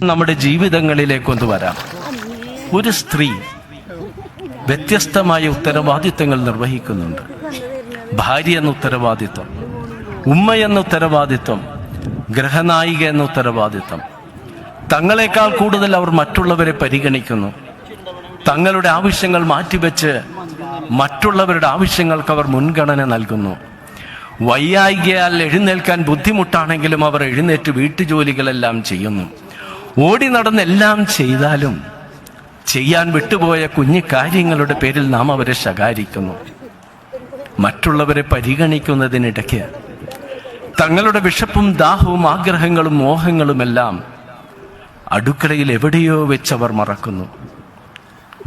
നമ്മുടെ ജീവിതങ്ങളിലേക്ക് കൊണ്ടുവരാം. ഒരു സ്ത്രീ വ്യത്യസ്തമായ ഉത്തരവാദിത്തങ്ങൾ നിർവഹിക്കുന്നുണ്ട്. ഭാര്യ എന്ന ഉത്തരവാദിത്വം, ഉമ്മ എന്ന ഉത്തരവാദിത്വം, ഗൃഹനായിക എന്ന ഉത്തരവാദിത്വം. തങ്ങളെക്കാൾ കൂടുതൽ അവർ മറ്റുള്ളവരെ പരിഗണിക്കുന്നു. തങ്ങളുടെ ആവശ്യങ്ങൾ മാറ്റിവെച്ച് മറ്റുള്ളവരുടെ ആവശ്യങ്ങൾക്ക് അവർ മുൻഗണന നൽകുന്നു. വയ്യായികയാൽ എഴുന്നേൽക്കാൻ ബുദ്ധിമുട്ടാണെങ്കിലും അവർ എഴുന്നേറ്റ് വീട്ടുജോലികളെല്ലാം ചെയ്യുന്നു. ഓടി നടന്നെല്ലാം ചെയ്താലും ചെയ്യാൻ വിട്ടുപോയ കുഞ്ഞു കാര്യങ്ങളുടെ പേരിൽ നാം അവരെ ശകാരിക്കുന്നു. മറ്റുള്ളവരെ പരിഗണിക്കുന്നതിനിടയ്ക്ക് തങ്ങളുടെ വിശപ്പും ദാഹവും ആഗ്രഹങ്ങളും മോഹങ്ങളുമെല്ലാം അടുക്കളയിൽ എവിടെയോ വെച്ചവർ മറക്കുന്നു.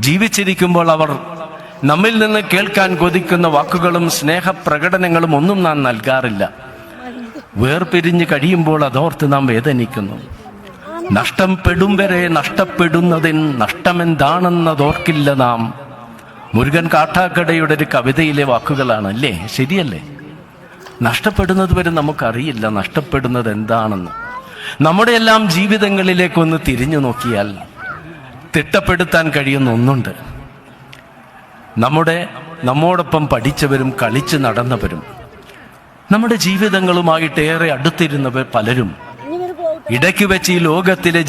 ജീവിച്ചിരിക്കുമ്പോൾ അവർ നമ്മിൽ നിന്ന് കേൾക്കാൻ കൊതിക്കുന്ന വാക്കുകളും സ്നേഹപ്രകടനങ്ങളും ഒന്നും നാം നൽകാറില്ല. വേർപിരിഞ്ഞ് കഴിയുമ്പോൾ അതോർത്ത് നാം വേദനിക്കുന്നു. നഷ്ടപ്പെടും വരെ നഷ്ടപ്പെടുന്നതിൻ നഷ്ടമെന്താണെന്നതോർക്കില്ല നാം. മുരുകൻ കാട്ടാക്കടയുടെ ഒരു കവിതയിലെ വാക്കുകളാണ്, അല്ലേ? ശരിയല്ലേ? നഷ്ടപ്പെടുന്നത് വരെ നമുക്കറിയില്ല നഷ്ടപ്പെടുന്നത് എന്താണെന്ന്. നമ്മുടെ എല്ലാം ജീവിതങ്ങളിലേക്കൊന്ന് തിരിഞ്ഞു നോക്കിയാൽ തിട്ടപ്പെടുത്താൻ കഴിയുന്ന ഒന്നുണ്ട്. നമ്മോടൊപ്പം പഠിച്ചവരും കളിച്ച് നടന്നവരും നമ്മുടെ ജീവിതങ്ങളുമായിട്ട് ഏറെ അടുത്തിരുന്നവർ പലരും ഇടയ്ക്ക് വെച്ച് ഈ ലോകത്തിലെ